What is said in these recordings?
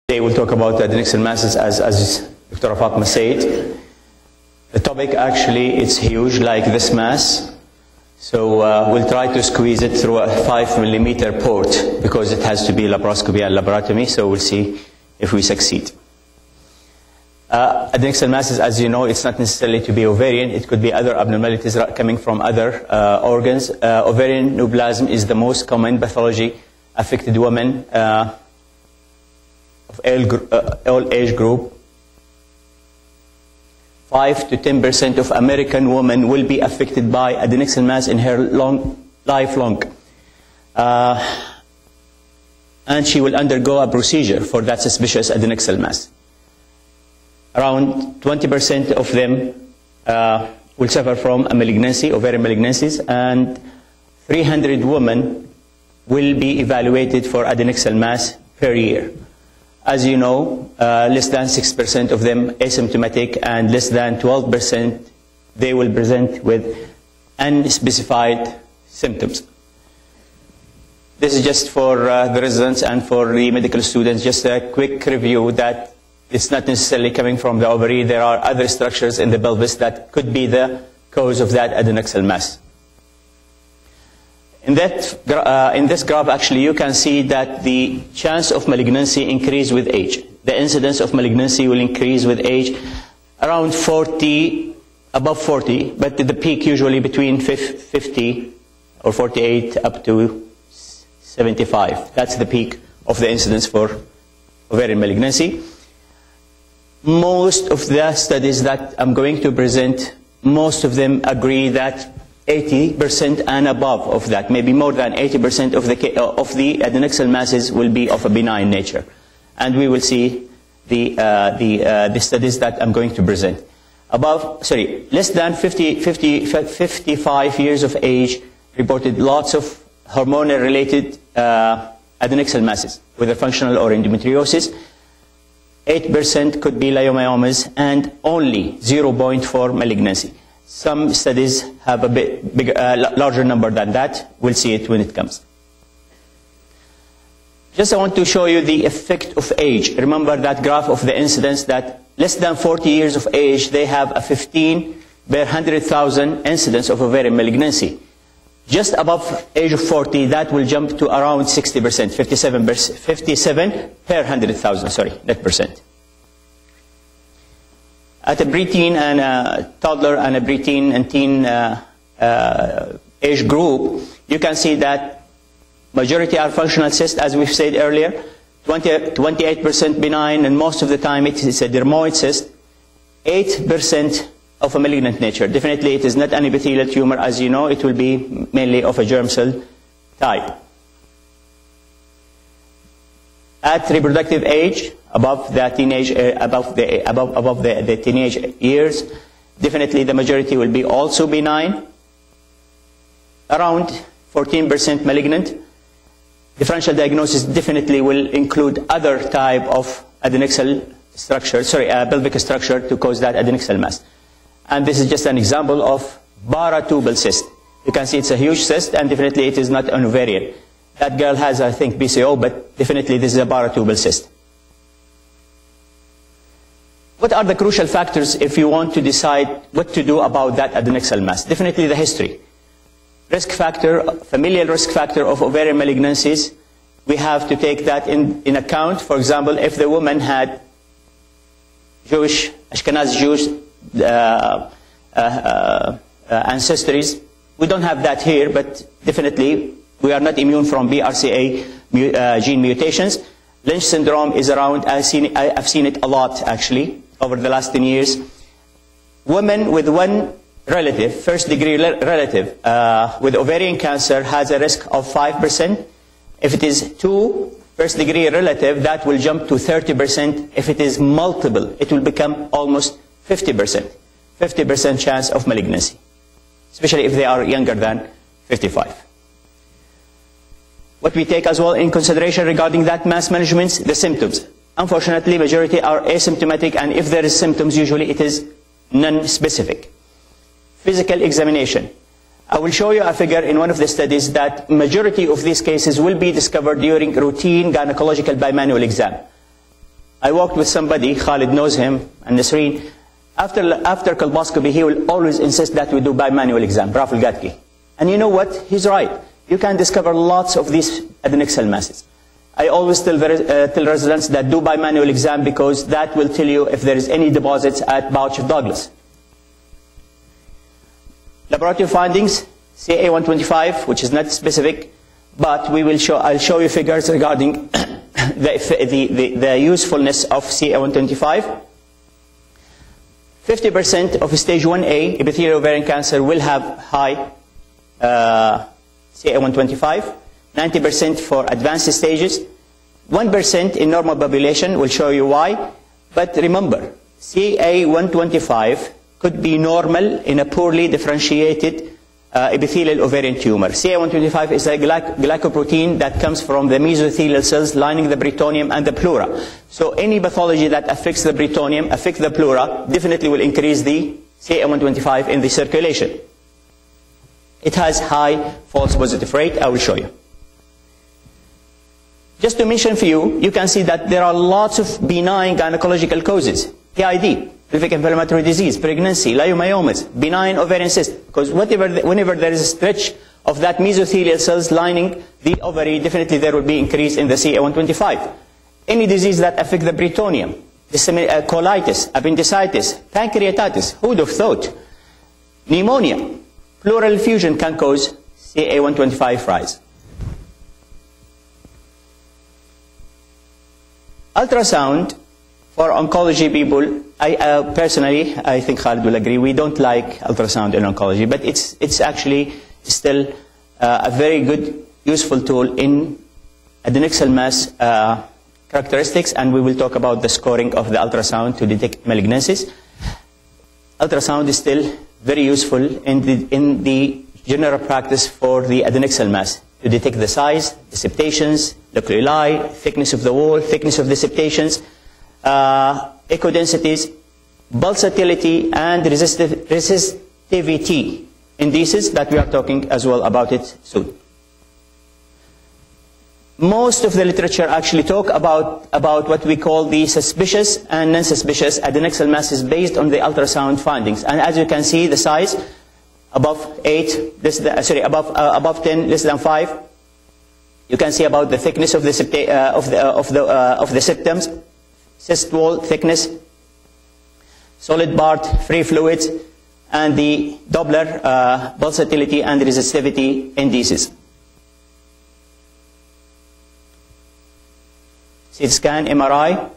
Today we'll talk about adnexal masses as Dr. Fatma said. The topic actually it's huge, like this mass. So we'll try to squeeze it through a 5mm port because it has to be laparoscopy and laparotomy. So we'll see if we succeed. Adnexal masses, as you know, it's not necessarily to be ovarian. It could be other abnormalities coming from other organs. Ovarian neoplasm is the most common pathology affected women of all age group. 5 to 10% of American women will be affected by adnexal mass in her life long. And she will undergo a procedure for that suspicious adnexal mass. Around 20% of them will suffer from a malignancy, ovarian malignancies, and 300 women will be evaluated for adnexal mass per year. As you know, less than 6% of them asymptomatic, and less than 12% they will present with unspecified symptoms. This is just for the residents and for the medical students, just a quick review that it's not necessarily coming from the ovary. There are other structures in the pelvis that could be the cause of that adnexal mass. In this graph, actually, you can see that the chance of malignancy increase with age. The incidence of malignancy will increase with age around 40, above 40, but the peak usually between 50 or 48 up to 75. That's the peak of the incidence for ovarian malignancy. Most of the studies that I'm going to present, most of them agree that 80% and above of that, maybe more than 80% of the adnexal masses will be of a benign nature. And we will see the studies that I'm going to present. Less than 55 years of age reported lots of hormonal-related adnexal masses, whether functional or endometriosis. 8% could be leiomyomas, and only 0.4 malignancy. Some studies have a bit bigger, larger number than that. We'll see it when it comes. Just I want to show you the effect of age. Remember that graph of the incidence that less than 40 years of age, they have a 15 per 100,000 incidence of ovarian malignancy. Just above age of 40, that will jump to around 60%, 57 per 100,000, sorry, not percent. At a preteen and a toddler and a preteen and teen age group, you can see that majority are functional cysts, as we've said earlier, 28% benign, and most of the time it is a dermoid cyst, 8% of a malignant nature. Definitely it is not an epithelial tumor, as you know, it will be mainly of a germ cell type. At reproductive age, above the teenage, above the teenage years, definitely the majority will be also benign. Around 14% malignant. Differential diagnosis definitely will include other type of adnexal structure, pelvic structure to cause that adnexal mass. And this is just an example of paratubal cyst. You can see it's a huge cyst, and definitely it is not an ovarian. That girl has, I think, PCO, but definitely this is a paratubal cyst. What are the crucial factors if you want to decide what to do about that adnexal mass? Definitely the history. Risk factor, familial risk factor of ovarian malignancies, we have to take that in account. For example, if the woman had Jewish, Ashkenazi Jewish ancestries, we don't have that here, but definitely we are not immune from BRCA gene mutations. Lynch syndrome is around. I've seen it a lot, actually, over the last 10 years. Women with one relative, first-degree relative, with ovarian cancer has a risk of 5%. If it is two first-degree relative, that will jump to 30%. If it is multiple, it will become almost 50%. 50% chance of malignancy, especially if they are younger than 55. What we take as well in consideration regarding that mass management, the symptoms. Unfortunately, majority are asymptomatic, and if there is symptoms, usually it is non-specific. Physical examination. I will show you a figure in one of the studies that majority of these cases will be discovered during routine gynecological bimanual exam. I worked with somebody, Khalid knows him, and Nasreen. After colposcopy, he will always insist that we do bimanual exam, Rafal Gatki. And you know what? He's right. You can discover lots of these adnexal masses. I always tell residents that do bimanual exam because that will tell you if there is any deposits at Bouch of Douglas. Laboratory findings, CA125, which is not specific, but I'll show you figures regarding the usefulness of CA125. 50% of stage 1A epithelial ovarian cancer will have high CA125, 90% for advanced stages, 1% in normal population. Will show you why. But remember, CA125 could be normal in a poorly differentiated epithelial ovarian tumor. CA125 is a glycoprotein that comes from the mesothelial cells lining the peritoneum and the pleura. So any pathology that affects the peritoneum, affects the pleura, definitely will increase the CA125 in the circulation. It has high false positive rate. I will show you. Just to mention for you, you can see that there are lots of benign gynecological causes. PID, pelvic inflammatory disease, pregnancy, leiomyomas, benign ovarian cyst. Because whenever there is a stretch of that mesothelial cells lining the ovary, definitely there will be increase in the CA125. Any disease that affects the peritoneum, colitis, appendicitis, pancreatitis, who would have thought? Pneumonia, pleural effusion can cause CA125 rise. Ultrasound for oncology people, personally, I think Khalid will agree, we don't like ultrasound in oncology, but it's actually still a very good, useful tool in adnexal mass characteristics, and we will talk about the scoring of the ultrasound to detect malignancies. Ultrasound is still very useful in the general practice for the adnexal mass, to detect the size, the septations, the loculli, thickness of the wall, thickness of the septations, echo densities, pulsatility, and resistivity indices that we are talking as well about it soon. Most of the literature actually talk about what we call the suspicious and non-suspicious adnexal masses based on the ultrasound findings. And as you can see, the size above 8, above 10, less than 5. You can see about the thickness of the septums, cyst wall thickness, solid part, free fluids, and the Doppler pulsatility and resistivity indices. CT scan, MRI,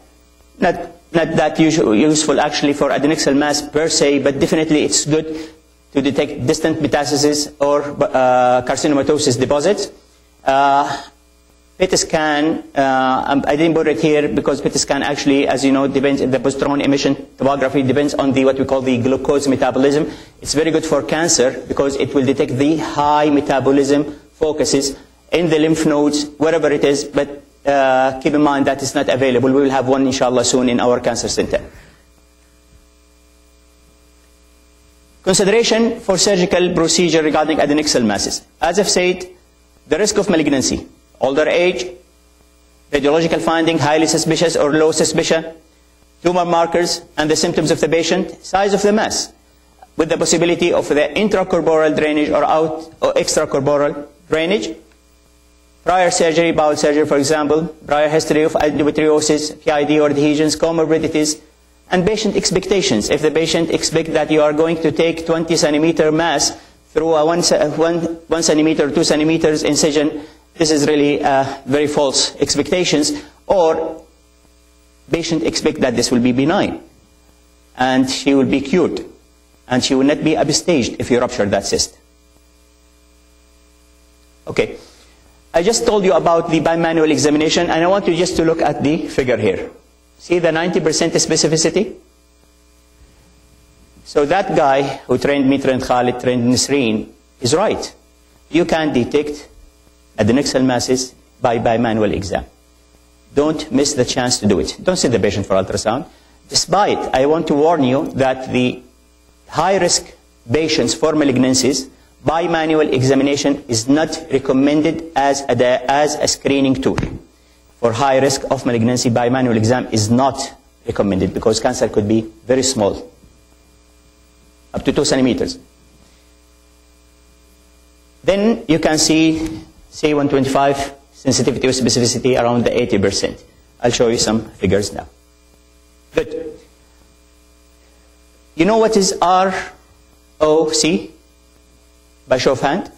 not that useful actually for adnexal mass per se, but definitely it's good to detect distant metastases or carcinomatosis deposits. PET scan, I didn't put it here because PET scan actually, as you know, depends, the positron emission tomography depends on what we call the glucose metabolism. It's very good for cancer because it will detect the high metabolism focuses in the lymph nodes, wherever it is, but keep in mind that it's not available. We will have one, inshallah, soon in our cancer center. Consideration for surgical procedure regarding adnexal masses. As I've said, the risk of malignancy, older age, radiological finding, highly suspicious or low suspicion, tumor markers, and the symptoms of the patient, size of the mass, with the possibility of the intracorporeal drainage or extracorporeal drainage, prior surgery, bowel surgery, for example, prior history of endometriosis, PID or adhesions, comorbidities, and patient expectations. If the patient expects that you are going to take 20 centimeter mass through a 1 centimeter, 2 centimeters incision, this is really very false expectations. Or patient expect that this will be benign and she will be cured and she will not be upstaged if you rupture that cyst. Okay. I just told you about the bimanual examination, and I want you just to look at the figure here. See the 90% specificity? So that guy who trained me, trained Khalid, trained Nasreen, is right. You can detect adnexal masses by bimanual exam. Don't miss the chance to do it. Don't send the patient for ultrasound. Despite, I want to warn you that the high-risk patients for malignancies, bimanual examination is not recommended as a screening tool. for high risk of malignancy by manual exam is not recommended because cancer could be very small, up to 2 centimeters. Then you can see CA125 sensitivity or specificity around the 80%. I'll show you some figures now. Good. You know what is ROC? By show of hand.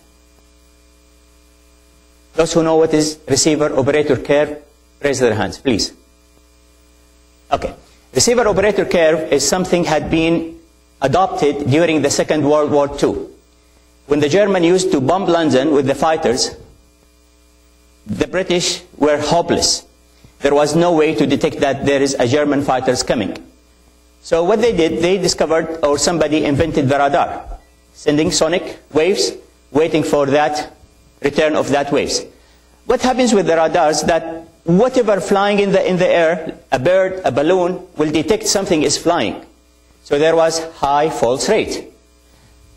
Those who know what is receiver-operator curve, raise their hands, please. Okay. Receiver-operator curve is something had been adopted during the Second World War II. When the Germans used to bomb London with the fighters, the British were hopeless. There was no way to detect that there is a German fighters coming. So what they did, they discovered, or somebody invented the radar, sending sonic waves, waiting for that return of that waves. What happens with the radars that whatever flying in the air, a bird, a balloon, will detect something is flying. So there was high false rate,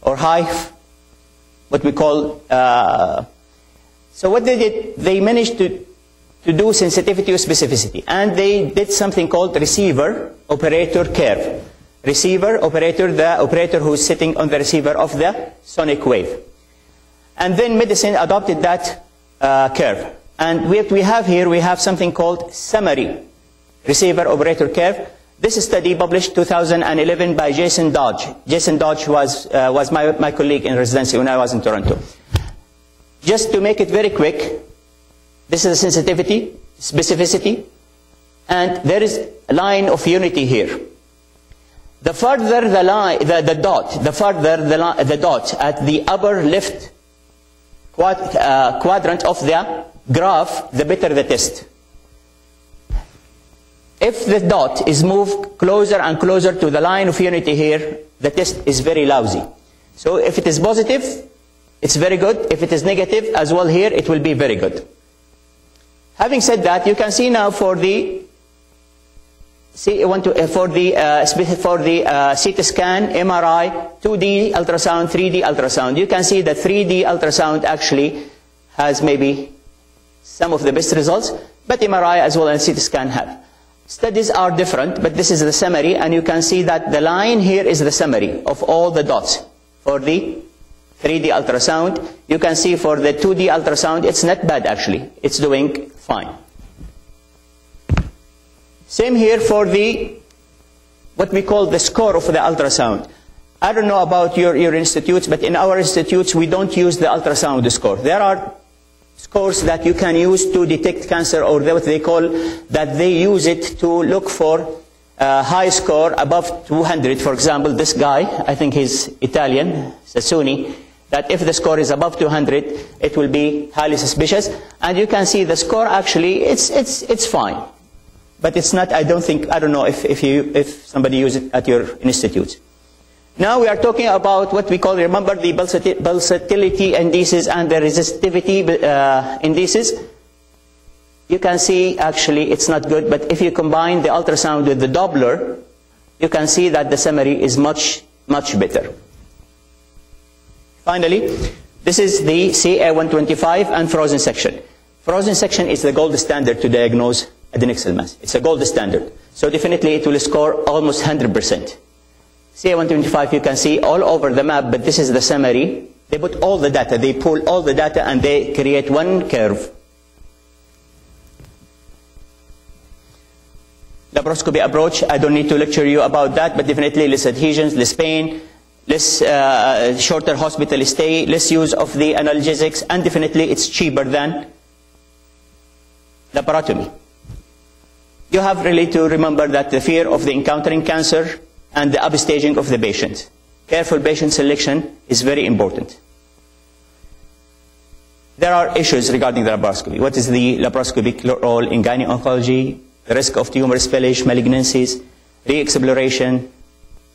or high, what we call, so what they did, they managed to do sensitivity or specificity, and they did something called receiver-operator curve. Receiver-operator, the operator who is sitting on the receiver of the sonic wave. And then medicine adopted that curve. And what we have here, we have something called summary receiver-operator curve. This study published 2011 by Jason Dodge. Jason Dodge was my colleague in residency when I was in Toronto. Just to make it very quick, this is a sensitivity, specificity, and there is a line of unity here. The further the line, the dot at the upper left quadrant of the graph, the better the test. If the dot is moved closer and closer to the line of unity here, the test is very lousy. So if it is positive, it's very good. If it is negative as well here, it will be very good. Having said that, you can see now for the CT scan, MRI, 2D ultrasound, 3D ultrasound. You can see that 3D ultrasound actually has maybe some of the best results, but MRI as well as CT scan have. Studies are different, but this is the summary, and you can see that the line here is the summary of all the dots. For the 3D ultrasound, you can see for the 2D ultrasound, it's not bad actually. It's doing fine. Same here for the, what we call the score of the ultrasound. I don't know about your institutes, but in our institutes, we don't use the ultrasound score. There are scores that you can use to detect cancer, or what they call, that they use it to look for a high score above 200. For example, this guy, I think he's Italian, Sassoni, that if the score is above 200, it will be highly suspicious. And you can see the score actually, it's fine. But it's not, I don't know if somebody uses it at your institute. Now we are talking about what we call, remember, the pulsatility indices and the resistivity indices. You can see actually it's not good, but if you combine the ultrasound with the Doppler, you can see that the summary is much, much better. Finally, this is the CA125 and frozen section. Frozen section is the gold standard to diagnose adnexal mass. It's a gold standard. So definitely it will score almost 100%. CA125 you can see all over the map, but this is the summary. They put all the data, they pull all the data, and they create one curve. Laparoscopy approach, I don't need to lecture you about that, but definitely less adhesions, less pain, less shorter hospital stay, less use of the analgesics, and definitely it's cheaper than laparotomy. You have really to remember that the fear of the encountering cancer and the upstaging of the patient. Careful patient selection is very important. There are issues regarding the laparoscopy. What is the laparoscopic role in gynecology, the risk of tumor spillage, malignancies, re-exploration,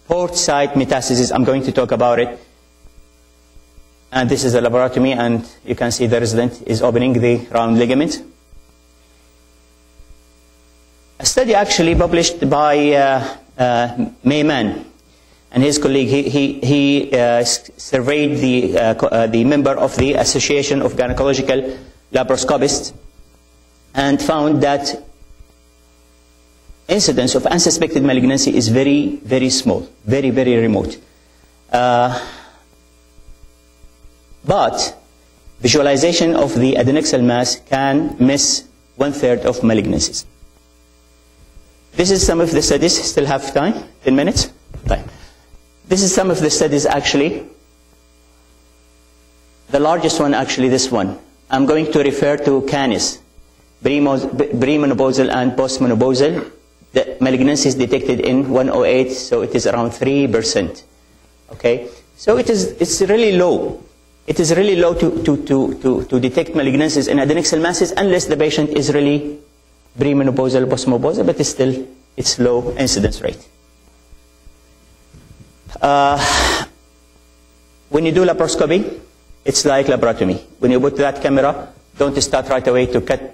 port site metastases, I'm going to talk about it. And this is the laparotomy, and you can see the resident is opening the round ligament. A study actually published by Mayman and his colleague, he surveyed the member of the Association of Gynecological Laparoscopists, and found that incidence of unsuspected malignancy is very, very small, very, very remote. But visualization of the adnexal mass can miss 1/3 of malignancies. This is some of the studies. Still have time? 10 minutes? Time. This is some of the studies actually. The largest one actually, this one. I'm going to refer to canis, premenopausal and postmenopausal. The malignancy is detected in 108, so it is around 3%. Okay, so it's really low. It is really low to detect malignancies in adnexal masses unless the patient is really premenopausal, postmenopausal, but it's low incidence rate. When you do laparoscopy, it's like laparotomy. When you put that camera, don't start right away to cut.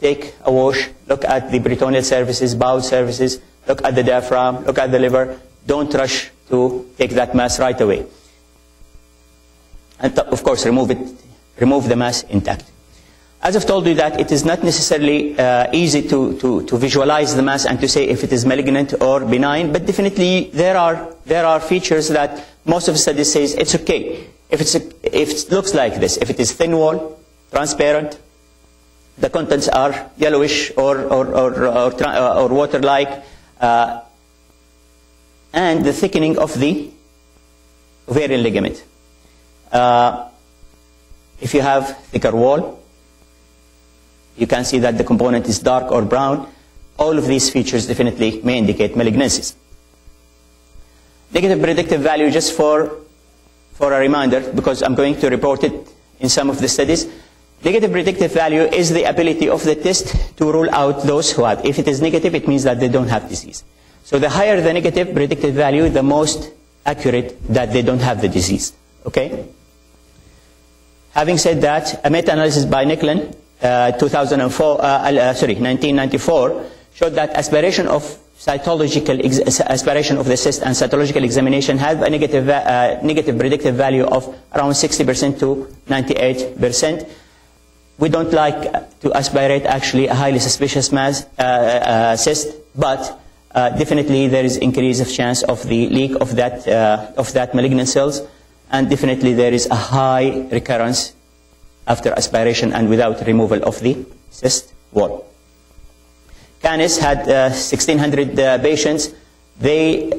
Take a wash, look at the peritoneal surfaces, bowel surfaces, look at the diaphragm, look at the liver. Don't rush to take that mass right away. And of course, remove the mass intact. As I've told you that it is not necessarily easy to visualize the mass and to say if it is malignant or benign, but definitely there are features that most of the studies says it's okay. If it looks like this, if it is thin wall, transparent, the contents are yellowish or water-like, and the thickening of the ovarian ligament. If you have thicker wall, you can see that the component is dark or brown. All of these features definitely may indicate malignancies. Negative predictive value, just for a reminder, because I'm going to report it in some of the studies. Negative predictive value is the ability of the test to rule out those who have. If it is negative, it means that they don't have disease. So the higher the negative predictive value, the most accurate that they don't have the disease. Okay? Having said that, a meta-analysis by Nicklin, 1994, showed that aspiration of aspiration of the cyst and cytological examination have a negative predictive value of around 60% to 98%. We don't like to aspirate actually a highly suspicious mass cyst, but definitely there is increase of chance of the leak of that malignant cells, and definitely there is a high recurrence after aspiration and without removal of the cyst wall. Canis had 1,600 patients. They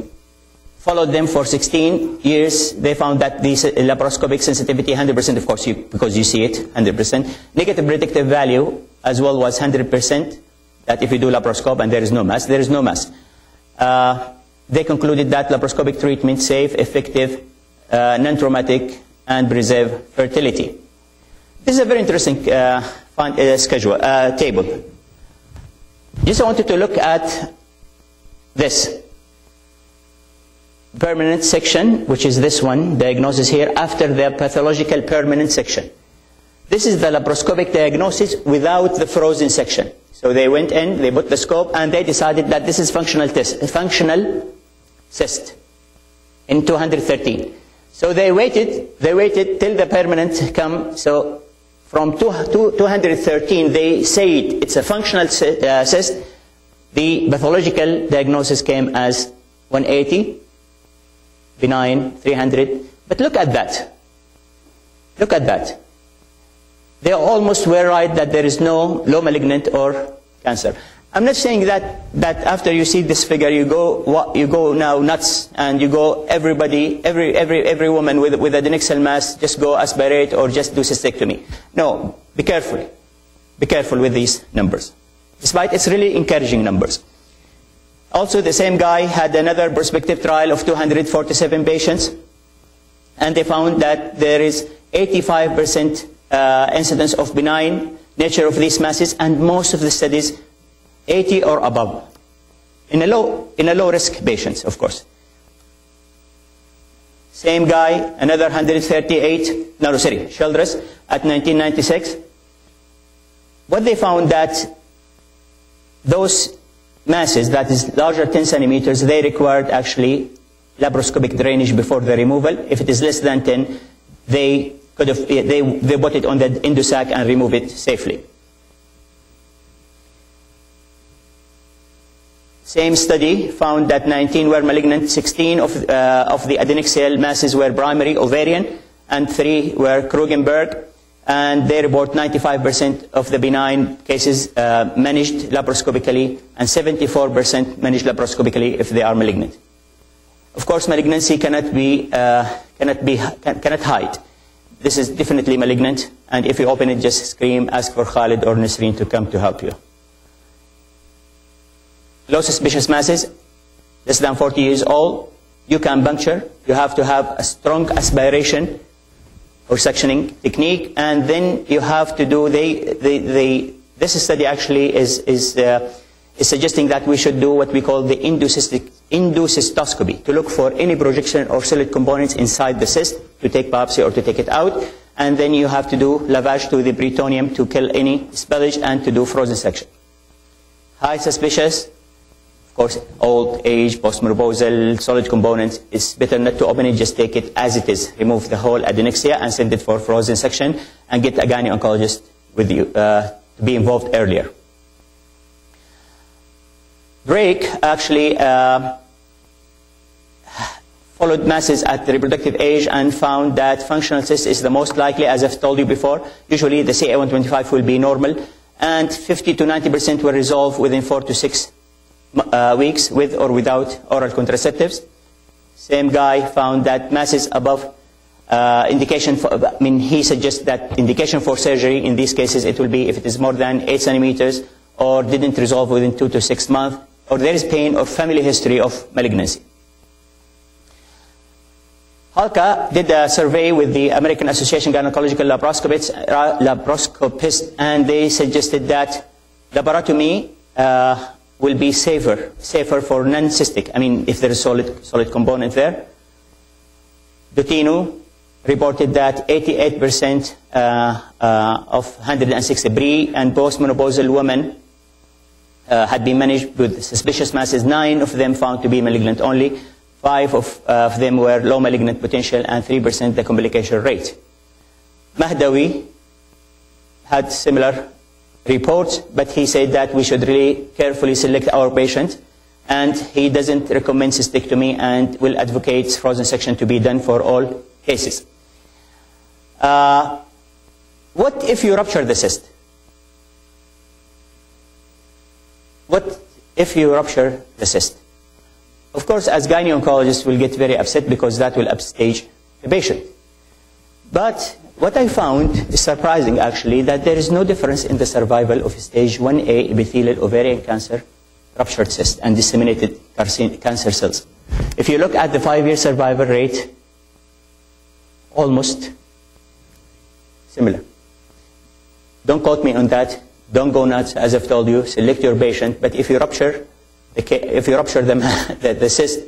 followed them for 16 years. They found that the laparoscopic sensitivity 100%, of course, because you see it, 100%. Negative predictive value as well was 100%, that if you do laparoscope and there is no mass, there is no mass. They concluded that laparoscopic treatment safe, effective, non-traumatic, and preserve fertility. This is a very interesting table. Just wanted to look at this permanent section, which is this one, diagnosis here, after the pathological permanent section. This is the laparoscopic diagnosis without the frozen section. So they went in, they put the scope, and they decided that this is functional cyst in 213. So they waited till the permanent come. So from 213, they said it's a functional cyst. The pathological diagnosis came as 180, benign, 300. But look at that. Look at that. They almost were right that there is no low malignant or cancer. I'm not saying that after you see this figure you go now nuts and you go every woman with adnexal mass just go aspirate or just do cystectomy. No, be careful. Be careful with these numbers. Despite it's really encouraging numbers. Also, the same guy had another prospective trial of 247 patients, and they found that there is 85% incidence of benign nature of these masses, and most of the studies 80 or above in a low risk patients, of course. Same guy, another 138, Childress at 1996. What they found that those masses that is larger 10 centimeters, they required actually laparoscopic drainage before the removal. If it is less than 10, they put it on the endosac and remove it safely. Same study found that 19 were malignant, 16 of the adnexal masses were primary ovarian, and 3 were Krugenberg, and they report 95% of the benign cases managed laparoscopically, and 74% managed laparoscopically if they are malignant. Of course, malignancy cannot hide. This is definitely malignant, and if you open it, just scream, ask for Khalid or Nisreen to come to help you. Low suspicious masses, less than 40 years old, you can puncture. You have to have a strong aspiration or suctioning technique, and then you have to do this study actually is suggesting that we should do what we call the endocystoscopy, to look for any projection or solid components inside the cyst, to take biopsy or to take it out, and then you have to do lavage to the peritoneum to kill any spillage and to do frozen section. High suspicious, of course, old age, postmenopausal, solid components, it's better not to open it, just take it as it is. Remove the whole adnexia and send it for frozen section, and get a gynecologist with you to be involved earlier. Drake actually followed masses at the reproductive age and found that functional cyst is the most likely, as I've told you before. Usually the CA125 will be normal, and 50 to 90% will resolve within 4 to 6 weeks with or without oral contraceptives. Same guy found that masses above indication for, he suggests that indication for surgery in these cases, it will be if it is more than 8 centimeters or didn't resolve within 2 to 6 months, or there is pain or family history of malignancy. Halka did a survey with the American Association of Gynecological Laparoscopists, and they suggested that laparotomy will be safer for non-cystic, if there is solid component there. Dutino reported that 88% of 160 pre- and postmenopausal women had been managed with suspicious masses. 9 of them found to be malignant only. 5 of them were low malignant potential, and 3% the complication rate. Mahdawi had similar reports, but he said that we should really carefully select our patients, and he doesn't recommend cystectomy and will advocate frozen section to be done for all cases. What if you rupture the cyst? What if you rupture the cyst? Of course, as gynecologist, we'll get very upset because that will upstage the patient. But what I found is surprising, actually, that there is no difference in the survival of stage 1A epithelial ovarian cancer ruptured cyst and disseminated cancer cells. If you look at the 5-year survival rate, almost similar. Don't quote me on that. Don't go nuts, as I've told you. Select your patient. But if you rupture the cyst,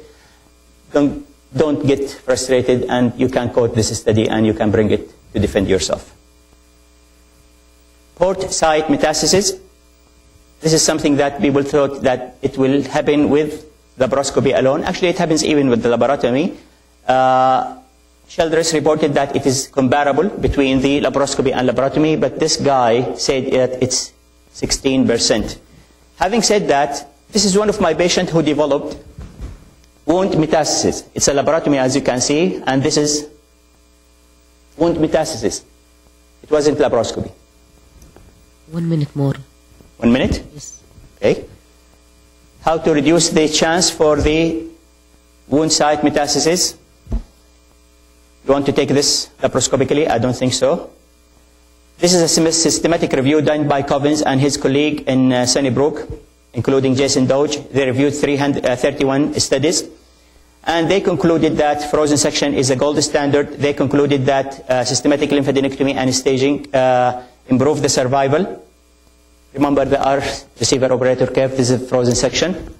don't get frustrated, and you can quote this study and you can bring it to defend yourself. Port site metastases. This is something that people thought that it will happen with laparoscopy alone. Actually, it happens even with the laparotomy. Childress reported that it is comparable between the laparoscopy and laparotomy, but this guy said that it's 16%. Having said that, this is one of my patients who developed wound metastasis. It's a laparotomy, as you can see, and this is wound metastasis. It wasn't laparoscopy. 1 minute more. 1 minute? Yes. Okay. How to reduce the chance for the wound site metastasis? You want to take this laparoscopically? I don't think so. This is a systematic review done by Covens and his colleague in Sunnybrook, including Jason Dodge. They reviewed 331 studies, and they concluded that frozen section is a gold standard. They concluded that systematic lymphadenectomy and staging improve the survival. Remember the R receiver operator curve. This is a frozen section.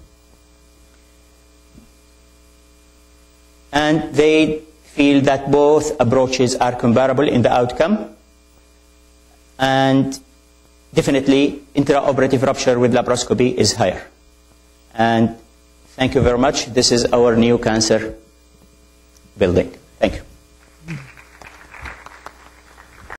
And they feel that both approaches are comparable in the outcome, and definitely intraoperative rupture with laparoscopy is higher. And thank you very much. This is our new cancer building. Thank you.